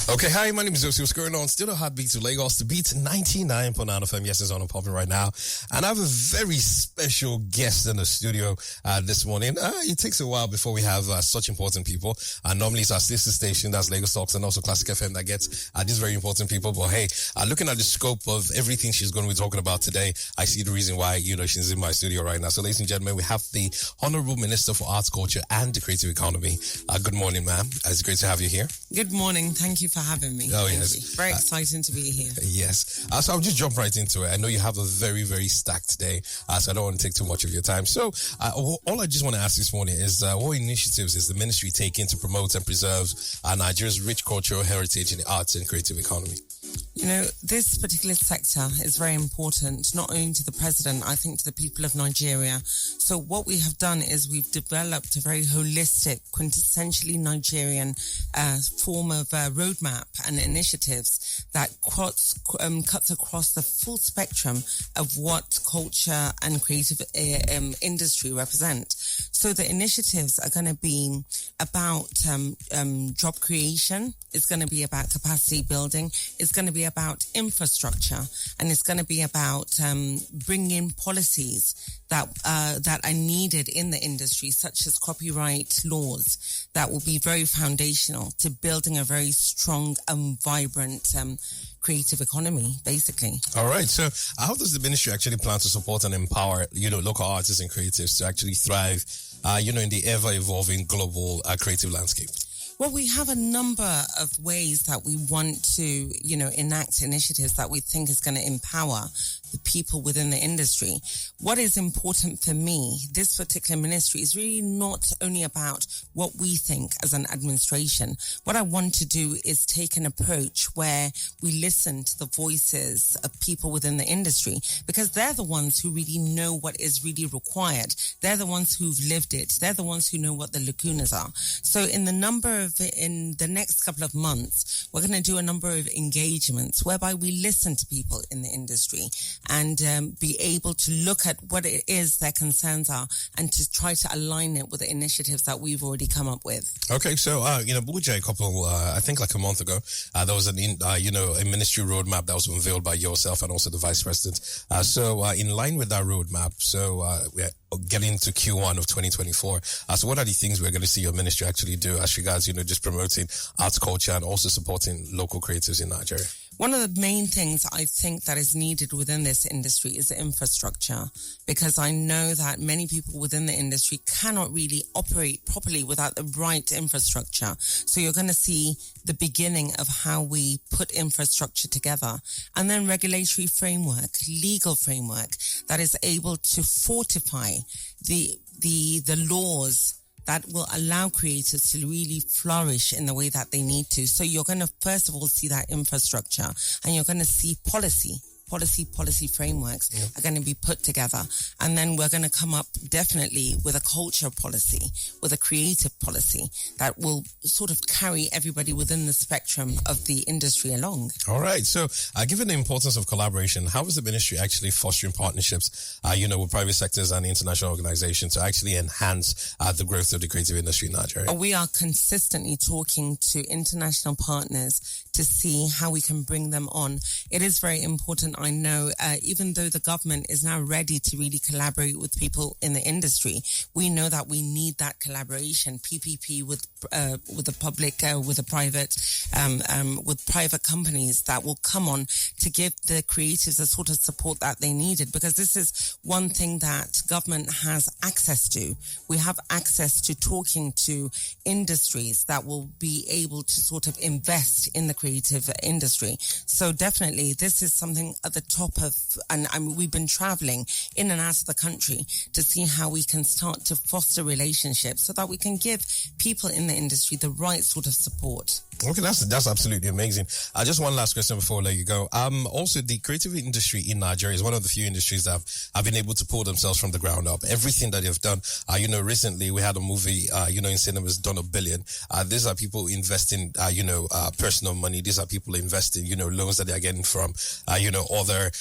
Okay, hi, my name is Josie. What's going on? Still a hot beat to Lagos. The beat 99.9 FM. Yes, it's on and popping right now. And I have a very special guest in the studio this morning. It takes a while before we have such important people. Normally it's our sister station, that's Lagos Talks, and also Classic FM that gets these very important people. But hey, looking at the scope of everything she's going to be talking about today, I see the reason why, she's in my studio right now. So ladies and gentlemen, we have the Honorable Minister for Arts, Culture and the Creative Economy. Good morning, ma'am. It's great to have you here. Good morning. Thank you for having me. Oh, yes. Very exciting to be here. Yes. So I'll just jump right into it. I know you have a very, very stacked day, so I don't want to take too much of your time. So all I just want to ask this morning is what initiatives is the ministry taking to promote and preserve Nigeria's rich cultural heritage in the arts and creative economy? This particular sector is very important, not only to the president, I think to the people of Nigeria. So what we have done is we've developed a very holistic, quintessentially Nigerian form of roadmap and initiatives that cuts across the full spectrum of what culture and creative industry represent. So the initiatives are going to be about job creation, it's going to be about capacity building, it's going to be about infrastructure, and it's going to be about bringing policies that are needed in the industry, such as copyright laws, that will be very foundational to building a very strong and vibrant creative economy, basically. All right. So how does the ministry actually plan to support and empower, local artists and creatives to actually thrive, in the ever-evolving global creative landscape? Well, we have a number of ways that we want to, enact initiatives that we think is going to empower the people within the industry. What is important for me, this particular ministry, is really not only about what we think as an administration. What I want to do is take an approach where we listen to the voices of people within the industry, because they're the ones who really know what is really required. They're the ones who've lived it. They're the ones who know what the lacunas are. So in the next couple of months, we're going to do a number of engagements whereby we listen to people in the industry and be able to look at what it is their concerns are and to try to align it with the initiatives that we've already come up with. Okay, so, Buja, I think like a month ago, there was a ministry roadmap that was unveiled by yourself and also the vice president. So in line with that roadmap, we're getting into Q1 of 2024. So what are the things we're going to see your ministry actually do as regards, just promoting arts, culture, and also supporting local creatives in Nigeria? One of the main things I think that is needed within this industry is the infrastructure, because I know that many people within the industry cannot really operate properly without the right infrastructure. So you're going to see the beginning of how we put infrastructure together, and then regulatory framework, legal framework that is able to fortify the laws that will allow creators to really flourish in the way that they need to. So you're going to, first of all, see that infrastructure, and you're going to see policy frameworks are going to be put together. And then we're going to come up definitely with a culture policy, with a creative policy that will sort of carry everybody within the spectrum of the industry along. All right. So given the importance of collaboration, how is the ministry actually fostering partnerships, with private sectors and international organizations to actually enhance the growth of the creative industry in Nigeria? We are consistently talking to international partners to see how we can bring them on. It is very important, I know, even though the government is now ready to really collaborate with people in the industry, we know that we need that collaboration, PPP with the public, with the private, with private companies that will come on to give the creatives the sort of support that they needed, because this is one thing that government has access to. We have access to talking to industries that will be able to sort of invest in the creative industry. So definitely this is something at the top of, and we've been traveling in and out of the country to see how we can start to foster relationships so that we can give people in the industry the right sort of support. Okay, that's absolutely amazing. Just one last question before I let you go. Also, the creative industry in Nigeria is one of the few industries that have been able to pull themselves from the ground up. Everything that they've done, recently we had a movie, in cinemas done $1 billion. These are people investing, personal money. These are people investing, loans that they are getting from, other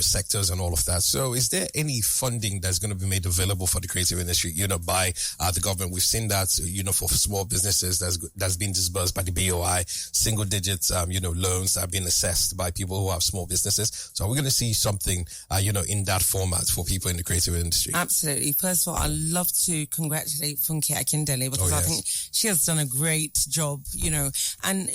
sectors and all of that. So is there any funding that's going to be made available for the creative industry, by the government? We've seen that, for small businesses that's been disbursed by the BOI, single digits, loans that have been assessed by people who have small businesses. So are we going to see something, in that format for people in the creative industry? Absolutely. First of all, I'd love to congratulate Funke Akindele because I think she has done a great job, and,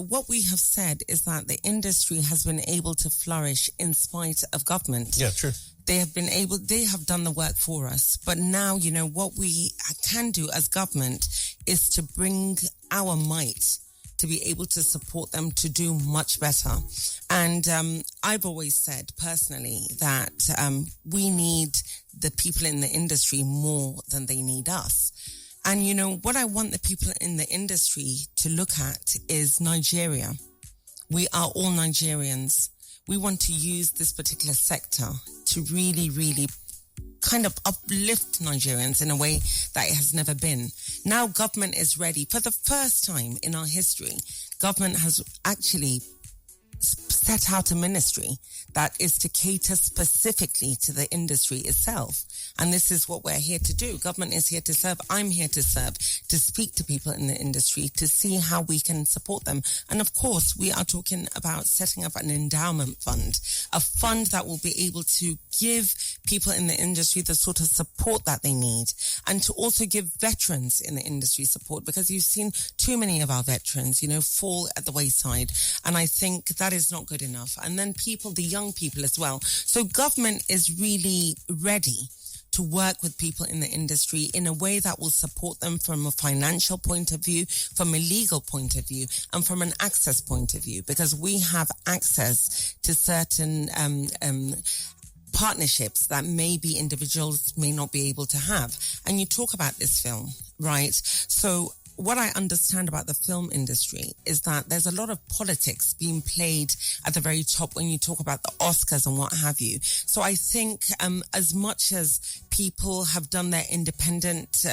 what we have said is that the industry has been able to flourish in spite of government. Yeah, true. They have done the work for us. But now, what we can do as government is to bring our might to be able to support them to do much better. And I've always said personally that we need the people in the industry more than they need us. And, what I want the people in the industry to look at is Nigeria. We are all Nigerians. We want to use this particular sector to really, really kind of uplift Nigerians in a way that it has never been. Now government is ready. For the first time in our history, government has actually set out a ministry that is to cater specifically to the industry itself. And this is what we're here to do. Government is here to serve. I'm here to serve, to speak to people in the industry, to see how we can support them. And of course, we are talking about setting up an endowment fund, a fund that will be able to give people in the industry the sort of support that they need, and to also give veterans in the industry support, because you've seen too many of our veterans, fall at the wayside. And I think that is not good enough. And then the young people as well. So government is really ready to work with people in the industry in a way that will support them from a financial point of view, from a legal point of view, and from an access point of view, because we have access to certain partnerships that maybe individuals may not be able to have. And you talk about this film, right? So what I understand about the film industry is that there's a lot of politics being played at the very top when you talk about the Oscars and what have you. So I think as much as people have done their independent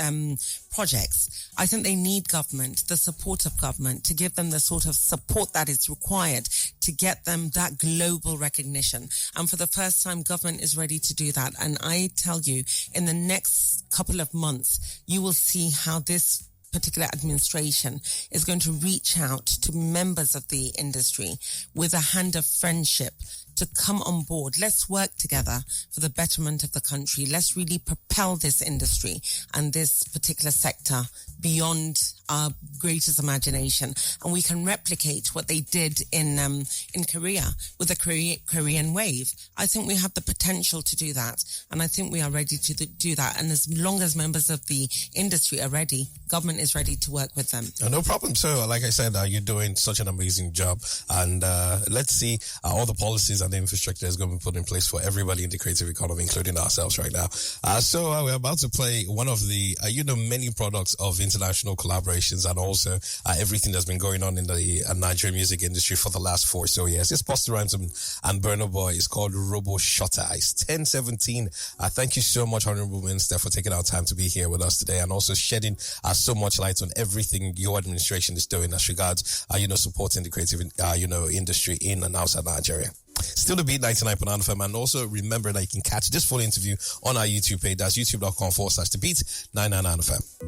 projects, I think they need government, the support of government, to give them the sort of support that is required to get them that global recognition. And for the first time, government is ready to do that. And I tell you, in the next couple of months, you will see how this particular administration is going to reach out to members of the industry with a hand of friendship to come on board. Let's work together for the betterment of the country. Let's really propel this industry and this particular sector beyond our greatest imagination. And we can replicate what they did in Korea with the Korean wave. I think we have the potential to do that. And I think we are ready to do that. And as long as members of the industry are ready, government is ready to work with them. No problem. So, like I said, you're doing such an amazing job. And let's see all the policies and the infrastructure is going to be put in place for everybody in the creative economy, including ourselves right now. So we're about to play one of the, many products of international collaborations and also everything that's been going on in the Nigerian music industry for the last 4 or so years. It's Busta Rhymes and Burna Boy. It's called Robo Shutter. It's 10:17. Thank you so much, Honorable Minister, for taking our time to be here with us today and also shedding so much light on everything your administration is doing as regards, supporting the creative, industry in and outside Nigeria. Still the Beat 99.9 FM, and also remember that you can catch this full interview on our YouTube page. That's youtube.com/The Beat 999 FM.